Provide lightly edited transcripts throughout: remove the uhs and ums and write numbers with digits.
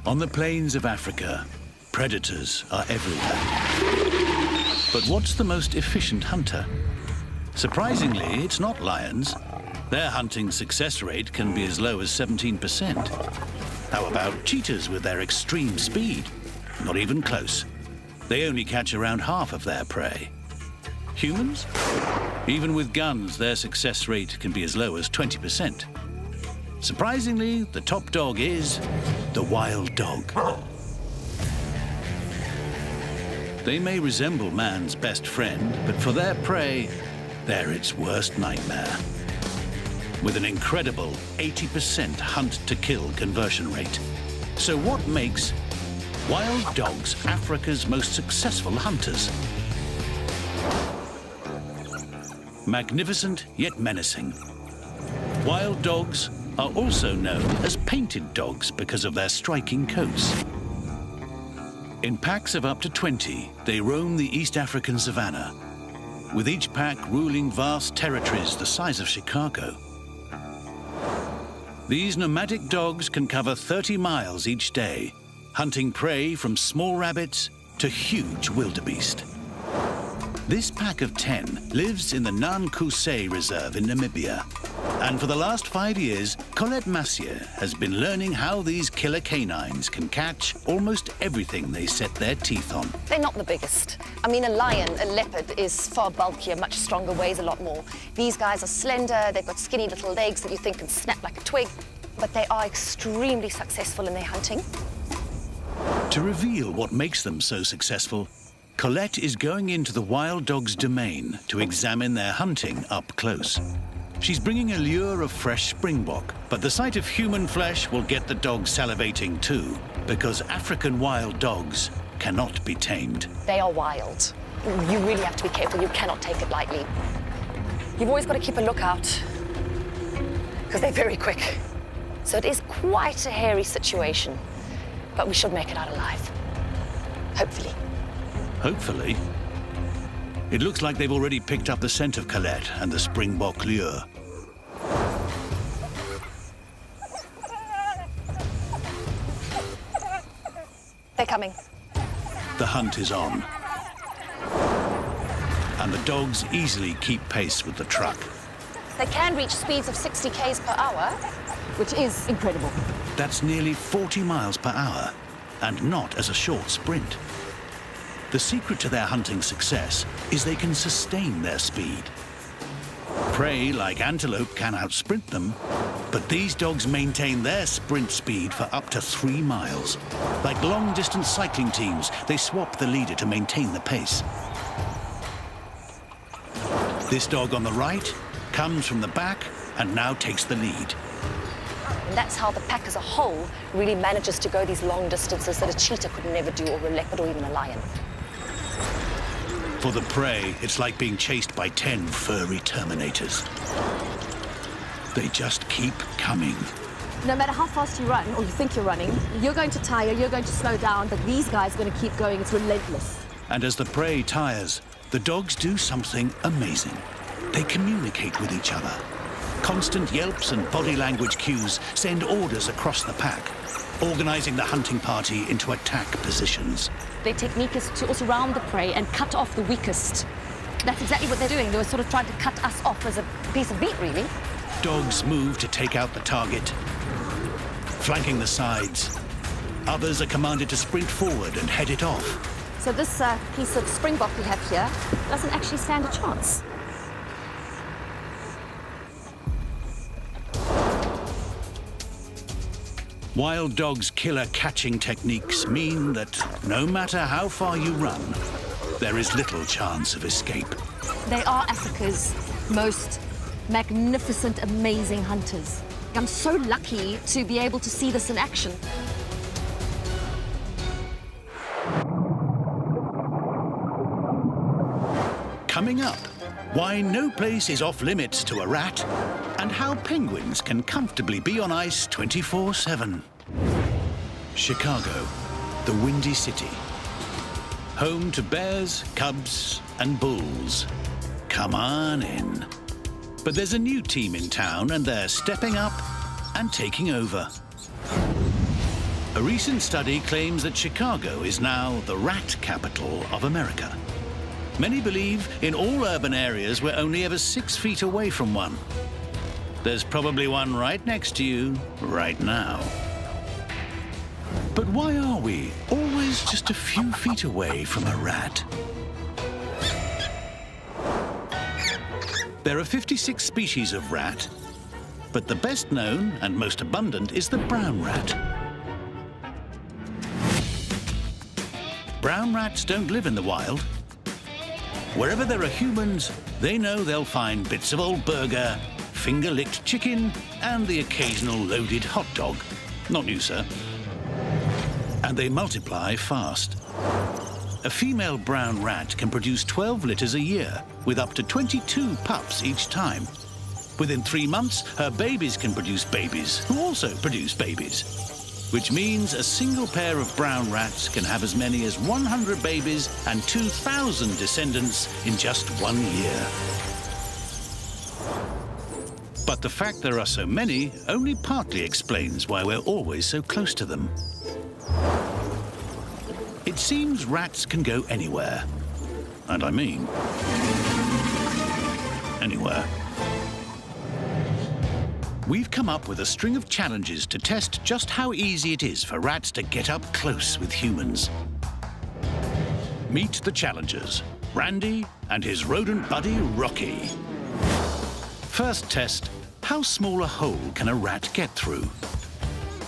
On the plains of Africa, predators are everywhere. But what's the most efficient hunter? Surprisingly, it's not lions. Their hunting success rate can be as low as 17%. How about cheetahs with their extreme speed? Not even close. They only catch around half of their prey. Humans? Even with guns, their success rate can be as low as 20%. Surprisingly, the top dog is the wild dog. They may resemble man's best friend, but for their prey, they're its worst nightmare. With an incredible 80% hunt-to-kill conversion rate. So what makes wild dogs Africa's most successful hunters? Magnificent yet menacing. Wild dogs are also known as painted dogs because of their striking coats. In packs of up to 20, they roam the East African savanna, with each pack ruling vast territories the size of Chicago. These nomadic dogs can cover 30 miles each day, hunting prey from small rabbits to huge wildebeest. This pack of 10 lives in the Nankuse Reserve in Namibia. And for the last 5 years, Colette Massier has been learning how these killer canines can catch almost everything they set their teeth on. They're not the biggest. I mean, a lion, a leopard, is far bulkier, much stronger, weighs a lot more. These guys are slender, they've got skinny little legs that you think can snap like a twig, but they are extremely successful in their hunting. To reveal what makes them so successful, Colette is going into the wild dog's domain to examine their hunting up close. She's bringing a lure of fresh springbok, but the sight of human flesh will get the dog salivating too, because African wild dogs cannot be tamed. They are wild. You really have to be careful. You cannot take it lightly. You've always got to keep a lookout, because they're very quick. So it is quite a hairy situation, but we should make it out alive. Hopefully. Hopefully. It looks like they've already picked up the scent of Colette and the springbok lure. They're coming. The hunt is on. And the dogs easily keep pace with the truck. They can reach speeds of 60 k's per hour, which is incredible. That's nearly 40 miles per hour, and not as a short sprint. The secret to their hunting success is they can sustain their speed. Prey like antelope can outsprint them, but these dogs maintain their sprint speed for up to 3 miles. Like long-distance cycling teams, they swap the leader to maintain the pace. This dog on the right comes from the back and now takes the lead. And that's how the pack as a whole really manages to go these long distances that a cheetah could never do, or a leopard, or even a lion. For the prey, it's like being chased by 10 furry terminators. They just keep coming. No matter how fast you run, or you think you're running, you're going to tire, you're going to slow down, but these guys are going to keep going. It's relentless. And as the prey tires, the dogs do something amazing. They communicate with each other. Constant yelps and body language cues send orders across the pack, organizing the hunting party into attack positions. Their technique is to also round the prey and cut off the weakest. That's exactly what they're doing. They were sort of trying to cut us off as a piece of meat, really. Dogs move to take out the target, flanking the sides. Others are commanded to sprint forward and head it off. So this piece of springbok we have here doesn't actually stand a chance. Wild dogs' killer catching techniques mean that no matter how far you run, there is little chance of escape. They are Africa's most magnificent, amazing hunters. I'm so lucky to be able to see this in action. Coming up, why no place is off limits to a rat, and how penguins can comfortably be on ice 24/7. Chicago, the Windy City. Home to bears, cubs, and bulls. Come on in. But there's a new team in town, and they're stepping up and taking over. A recent study claims that Chicago is now the rat capital of America. Many believe in all urban areas we're only ever 6 feet away from one. There's probably one right next to you right now. But why are we always just a few feet away from a rat? There are 56 species of rat, but the best known and most abundant is the brown rat. Brown rats don't live in the wild. Wherever there are humans, they know they'll find bits of old burger, finger-licked chicken, and the occasional loaded hot dog. Not new, sir. And they multiply fast. A female brown rat can produce 12 litters a year, with up to 22 pups each time. Within 3 months, her babies can produce babies, who also produce babies. Which means a single pair of brown rats can have as many as 100 babies and 2,000 descendants in just 1 year. But the fact there are so many only partly explains why we're always so close to them. It seems rats can go anywhere. And I mean, anywhere. We've come up with a string of challenges to test just how easy it is for rats to get up close with humans. Meet the challengers, Randy and his rodent buddy, Rocky. First test, how small a hole can a rat get through?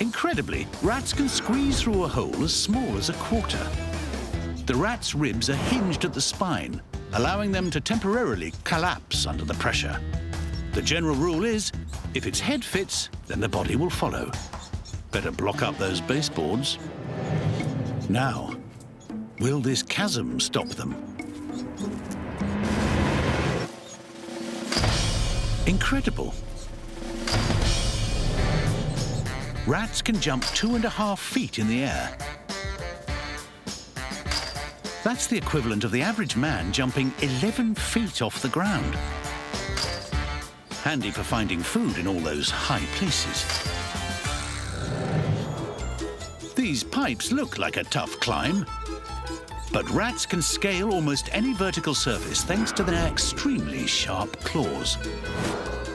Incredibly, rats can squeeze through a hole as small as a quarter. The rat's ribs are hinged at the spine, allowing them to temporarily collapse under the pressure. The general rule is, if its head fits, then the body will follow. Better block up those baseboards. Now, will this chasm stop them? Incredible. Rats can jump 2.5 feet in the air. That's the equivalent of the average man jumping 11 feet off the ground. Handy for finding food in all those high places. These pipes look like a tough climb, but rats can scale almost any vertical surface thanks to their extremely sharp claws,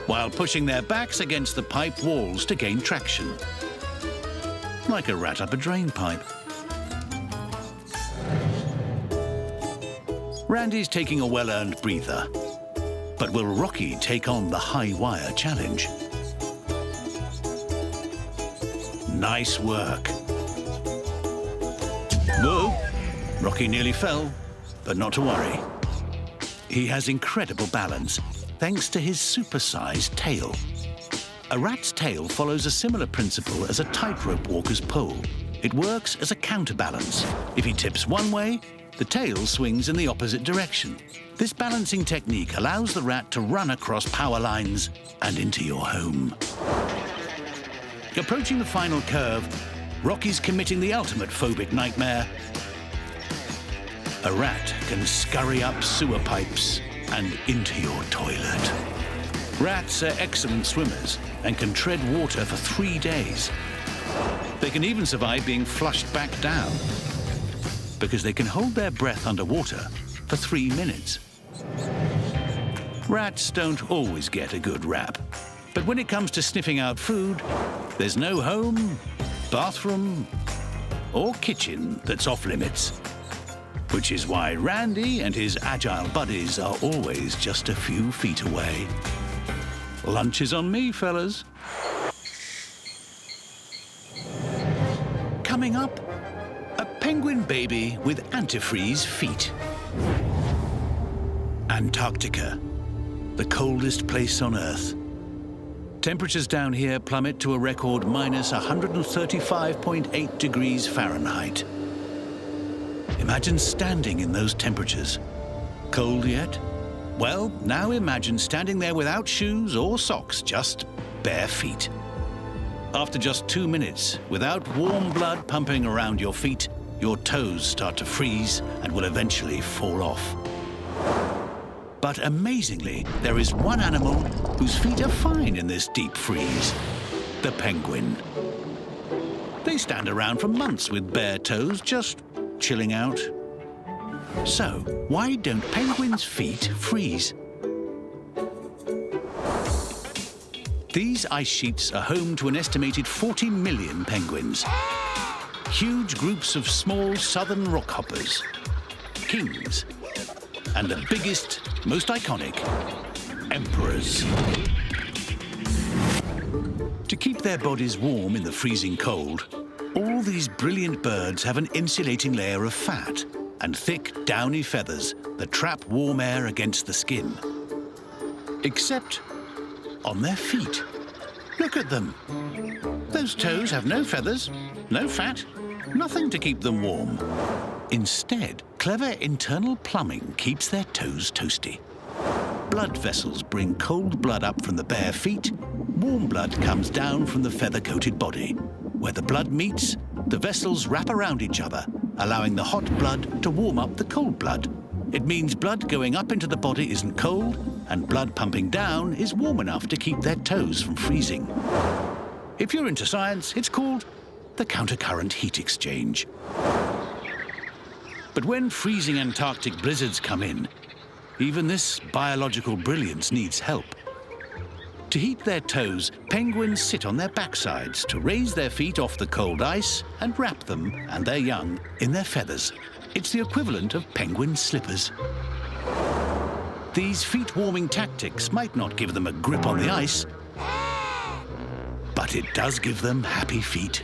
while pushing their backs against the pipe walls to gain traction. Like a rat up a drain pipe. Randy's taking a well-earned breather. But will Rocky take on the high wire challenge? Nice work. Whoa! Rocky nearly fell, but not to worry. He has incredible balance, thanks to his supersized tail. A rat's tail follows a similar principle as a tightrope walker's pole. It works as a counterbalance. If he tips one way, the tail swings in the opposite direction. This balancing technique allows the rat to run across power lines and into your home. Approaching the final curve, Rocky's committing the ultimate phobic nightmare. A rat can scurry up sewer pipes and into your toilet. Rats are excellent swimmers and can tread water for 3 days. They can even survive being flushed back down, because they can hold their breath underwater for 3 minutes. Rats don't always get a good rap, but when it comes to sniffing out food, there's no home, bathroom, or kitchen that's off limits. Which is why Randy and his agile buddies are always just a few feet away. Lunch is on me, fellas. Coming up, a penguin baby with antifreeze feet. Antarctica, the coldest place on Earth. Temperatures down here plummet to a record minus 135.8 degrees Fahrenheit. Imagine standing in those temperatures. Cold yet? Well, now imagine standing there without shoes or socks, just bare feet. After just 2 minutes, without warm blood pumping around your feet, your toes start to freeze and will eventually fall off. But amazingly, there is one animal whose feet are fine in this deep freeze: the penguin. They stand around for months with bare toes, just chilling out. So, why don't penguins' feet freeze? These ice sheets are home to an estimated 40 million penguins. Huge groups of small southern rockhoppers, kings, and the biggest, most iconic, emperors. To keep their bodies warm in the freezing cold, all these brilliant birds have an insulating layer of fat and thick, downy feathers that trap warm air against the skin. Except on their feet. Look at them. Those toes have no feathers, no fat, nothing to keep them warm. Instead, clever internal plumbing keeps their toes toasty. Blood vessels bring cold blood up from the bare feet. Warm blood comes down from the feather-coated body. Where the blood meets, the vessels wrap around each other, allowing the hot blood to warm up the cold blood. It means blood going up into the body isn't cold, and blood pumping down is warm enough to keep their toes from freezing. If you're into science, it's called the countercurrent heat exchange. But when freezing Antarctic blizzards come in, even this biological brilliance needs help. To heat their toes, penguins sit on their backsides to raise their feet off the cold ice and wrap them and their young in their feathers. It's the equivalent of penguin slippers. These feet-warming tactics might not give them a grip on the ice, but it does give them happy feet.